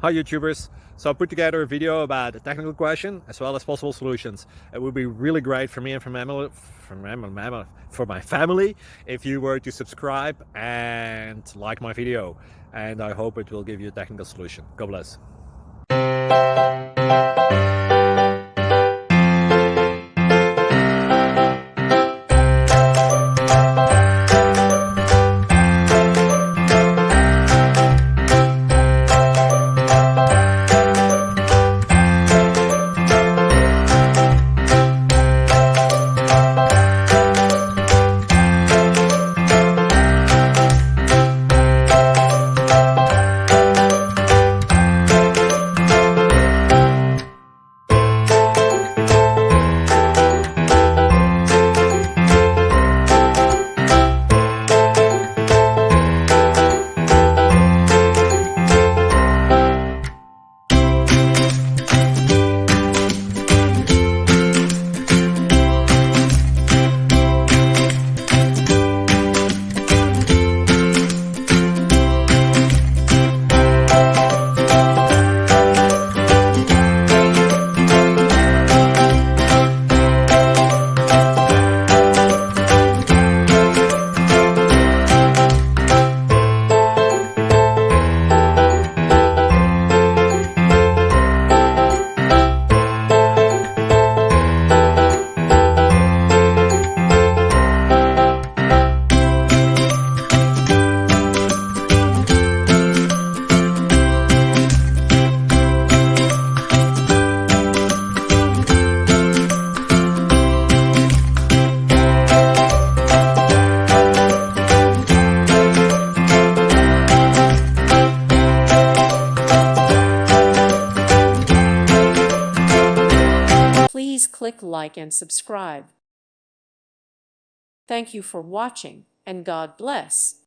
Hi YouTubers! So I put together a video about a technical question as well as possible solutions. It would be really great for me and for my family if you were to subscribe and like my video, and I hope it will give you a technical solution. God bless. Please click like and subscribe. Thank you for watching, and God bless.